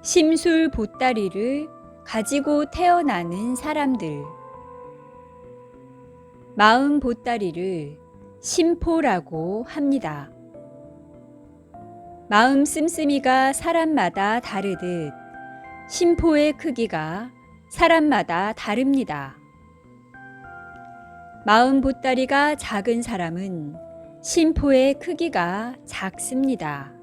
심술 보따리를 가지고 태어나는 사람들. 마음 보따리를 심포라고 합니다. 마음 씀씀이가 사람마다 다르듯 심포의 크기가 사람마다 다릅니다. 마음 보따리가 작은 사람은 심포의 크기가 작습니다.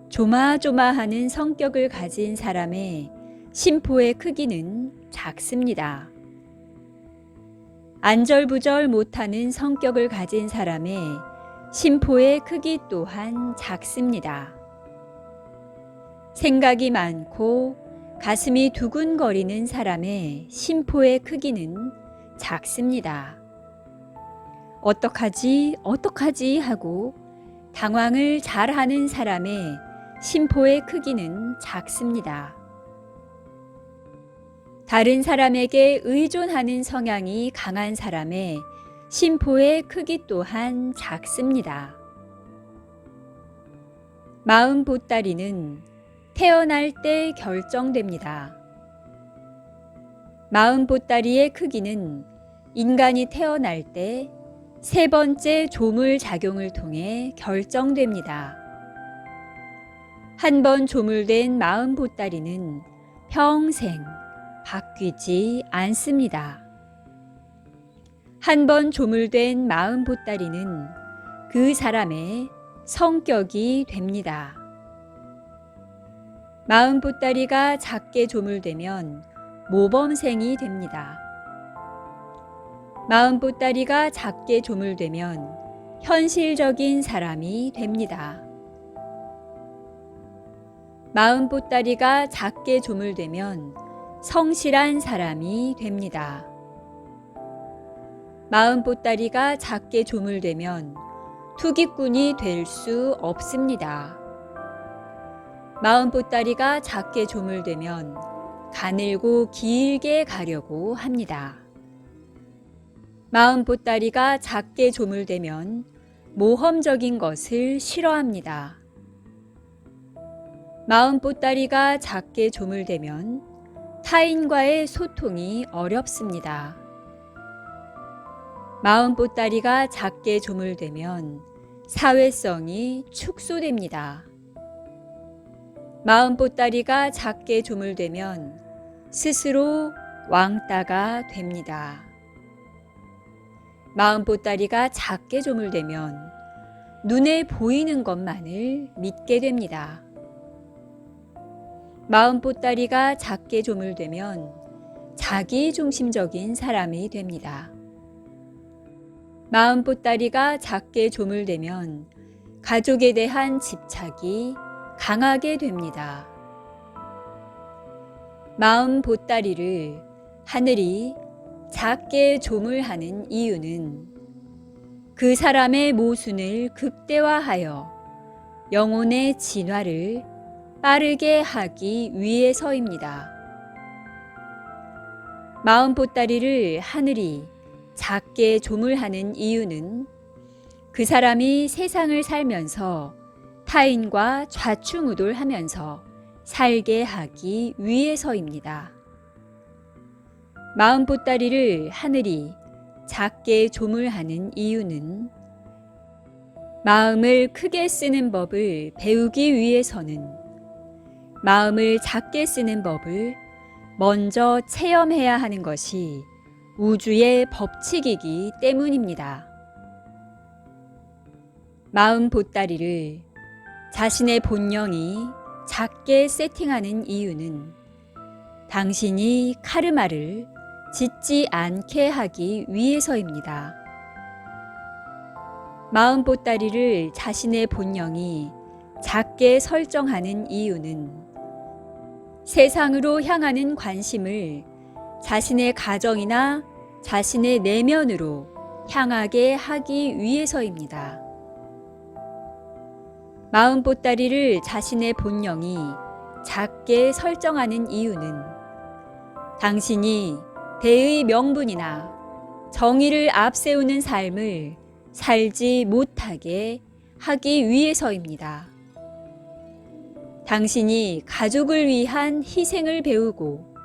조마조마하는 성격을 가진 사람의 심포의 크기는 작습니다. 안절부절 못하는 성격을 가진 사람의 심포의 크기 또한 작습니다. 생각이 많고 가슴이 두근거리는 사람의 심포의 크기는 작습니다. 어떡하지 하고 당황을 잘하는 사람의 심포의 크기는 작습니다. 다른 사람에게 의존하는 성향이 강한 사람의 심포의 크기 또한 작습니다. 마음 보따리는 태어날 때 결정됩니다. 마음 보따리의 크기는 인간이 태어날 때 세 번째 조물 작용을 통해 결정됩니다. 한 번 조물된 마음 보따리는 평생 바뀌지 않습니다. 한 번 조물된 마음 보따리는 그 사람의 성격이 됩니다. 마음 보따리가 작게 조물되면 모범생이 됩니다. 마음 보따리가 작게 조물되면 현실적인 사람이 됩니다. 마음 보따리가 작게 조물되면 성실한 사람이 됩니다. 마음 보따리가 작게 조물되면 투기꾼이 될 수 없습니다. 마음 보따리가 작게 조물되면 가늘고 길게 가려고 합니다. 마음 보따리가 작게 조물되면 모험적인 것을 싫어합니다. 마음 보따리가 작게 조물되면 타인과의 소통이 어렵습니다. 마음 보따리가 작게 조물되면 사회성이 축소됩니다. 마음 보따리가 작게 조물되면 스스로 왕따가 됩니다. 마음 보따리가 작게 조물되면 눈에 보이는 것만을 믿게 됩니다. 마음 보따리가 작게 조물되면 자기중심적인 사람이 됩니다. 마음 보따리가 작게 조물되면 가족에 대한 집착이 강하게 됩니다. 마음 보따리를 하늘이 작게 조물하는 이유는 그 사람의 모순을 극대화하여 영혼의 진화를 빠르게 하기 위해서입니다. 마음 보따리를 하늘이 작게 조물하는 이유는 그 사람이 세상을 살면서 타인과 좌충우돌하면서 살게 하기 위해서입니다. 마음 보따리를 하늘이 작게 조물하는 이유는 마음을 크게 쓰는 법을 배우기 위해서는 마음을 작게 쓰는 법을 먼저 체험해야 하는 것이 우주의 법칙이기 때문입니다. 마음 보따리를 자신의 본령이 작게 세팅하는 이유는 당신이 카르마를 짓지 않게 하기 위해서입니다. 마음 보따리를 자신의 본령이 작게 설정하는 이유는 세상으로 향하는 관심을 자신의 가정이나 자신의 내면으로 향하게 하기 위해서입니다. 마음 보따리를 자신의 본령이 작게 설정하는 이유는 당신이 대의 명분이나 정의를 앞세우는 삶을 살지 못하게 하기 위해서입니다. 당신이 가족을 위한 희생을 배우고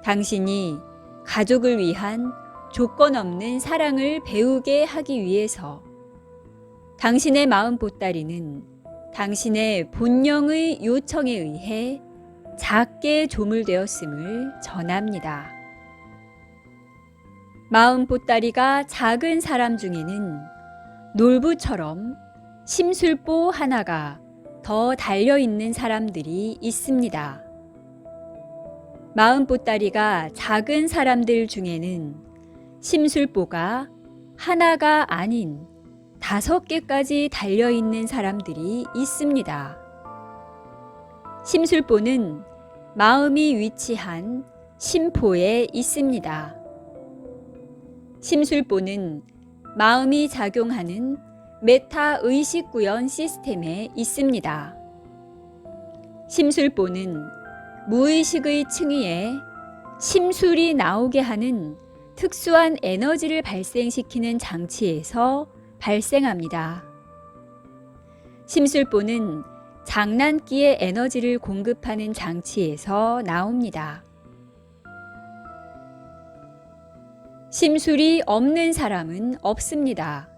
당신이 가족을 위한 조건 없는 사랑을 배우게 하기 위해서 당신의 마음 보따리는 당신의 본령의 요청에 의해 작게 조물되었음을 전합니다. 마음 보따리가 작은 사람 중에는 놀부처럼 심술보 하나가 더 달려있는 사람들이 있습니다. 마음 보따리가 작은 사람들 중에는 심술보가 하나가 아닌 5개까지 달려있는 사람들이 있습니다. 심술보는 마음이 위치한 심포에 있습니다. 심술보는 마음이 작용하는 메타 의식구현 시스템에 있습니다. 심술보는 무의식의 층위에 심술이 나오게 하는 특수한 에너지를 발생시키는 장치에서 발생합니다. 심술보는 장난기의 에너지를 공급하는 장치에서 나옵니다. 심술이 없는 사람은 없습니다.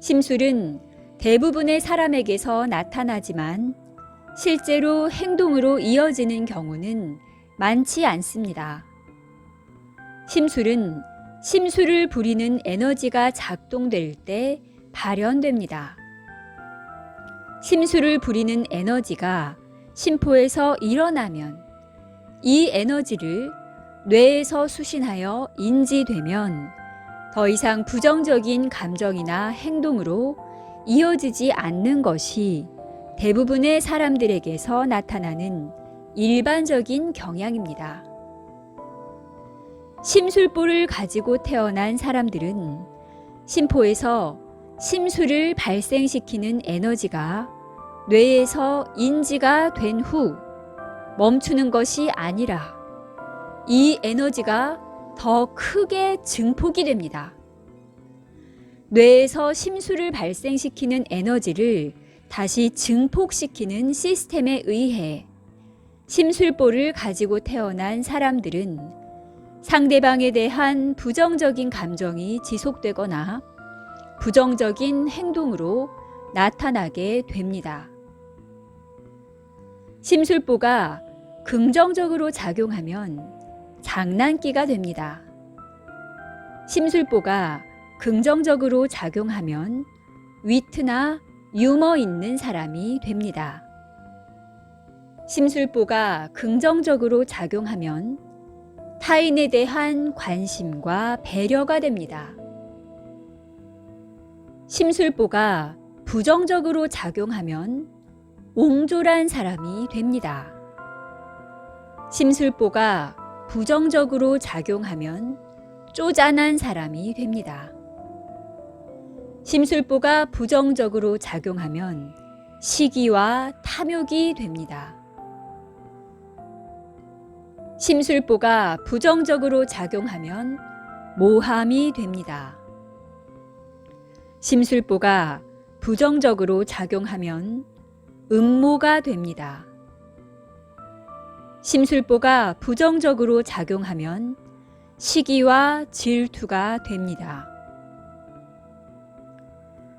심술은 대부분의 사람에게서 나타나지만 실제로 행동으로 이어지는 경우는 많지 않습니다. 심술은 심술을 부리는 에너지가 작동될 때 발현됩니다. 심술을 부리는 에너지가 심포에서 일어나면 이 에너지를 뇌에서 수신하여 인지되면 더 이상 부정적인 감정이나 행동으로 이어지지 않는 것이 대부분의 사람들에게서 나타나는 일반적인 경향입니다. 심술보를 가지고 태어난 사람들은 심포에서 심술을 발생시키는 에너지가 뇌에서 인지가 된 후 멈추는 것이 아니라 이 에너지가 더 크게 증폭이 됩니다. 뇌에서 심술을 발생시키는 에너지를 다시 증폭시키는 시스템에 의해 심술보를 가지고 태어난 사람들은 상대방에 대한 부정적인 감정이 지속되거나 부정적인 행동으로 나타나게 됩니다. 심술보가 긍정적으로 작용하면 장난기가 됩니다. 심술보가 긍정적으로 작용하면 위트나 유머 있는 사람이 됩니다. 심술보가 긍정적으로 작용하면 타인에 대한 관심과 배려가 됩니다. 심술보가 부정적으로 작용하면 옹졸한 사람이 됩니다. 심술보가 부정적으로 작용하면 쪼잔한 사람이 됩니다. 심술보가 부정적으로 작용하면 시기와 탐욕이 됩니다. 심술보가 부정적으로 작용하면 모함이 됩니다. 심술보가 부정적으로 작용하면 음모가 됩니다. 심술보가 부정적으로 작용하면 시기와 질투가 됩니다.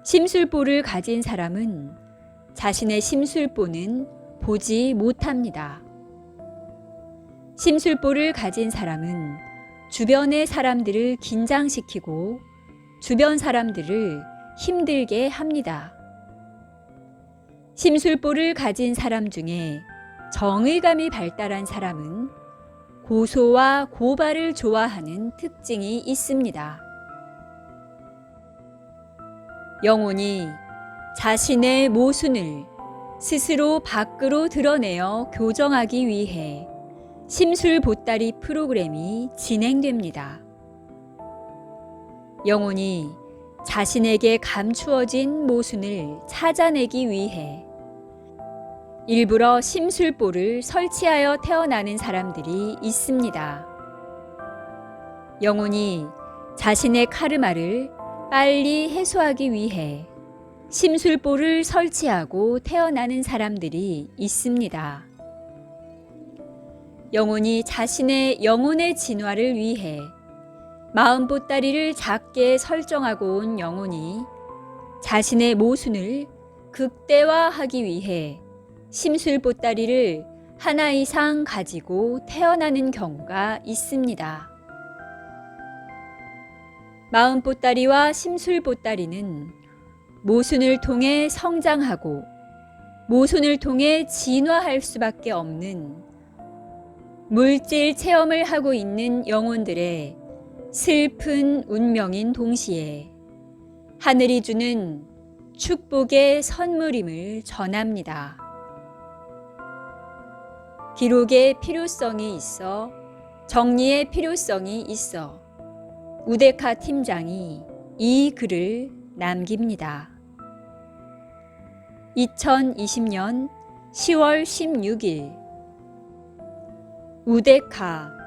심술보를 가진 사람은 자신의 심술보는 보지 못합니다. 심술보를 가진 사람은 주변의 사람들을 긴장시키고 주변 사람들을 힘들게 합니다. 심술보를 가진 사람 중에 정의감이 발달한 사람은 고소와 고발을 좋아하는 특징이 있습니다. 영혼이 자신의 모순을 스스로 밖으로 드러내어 교정하기 위해 심술 보따리 프로그램이 진행됩니다. 영혼이 자신에게 감추어진 모순을 찾아내기 위해 일부러 심술보를 설치하여 태어나는 사람들이 있습니다. 영혼이 자신의 카르마를 빨리 해소하기 위해 심술보를 설치하고 태어나는 사람들이 있습니다. 영혼이 자신의 영혼의 진화를 위해 마음 보따리를 작게 설정하고 온 영혼이 자신의 모순을 극대화하기 위해 심술 보따리를 하나 이상 가지고 태어나는 경우가 있습니다. 마음 보따리와 심술 보따리는 모순을 통해 성장하고 모순을 통해 진화할 수밖에 없는 물질 체험을 하고 있는 영혼들의 슬픈 운명인 동시에 하늘이 주는 축복의 선물임을 전합니다. 기록의 필요성이 있어 정리의 필요성이 있어 우데카 팀장이 이 글을 남깁니다. 2020년 10월 16일 우데카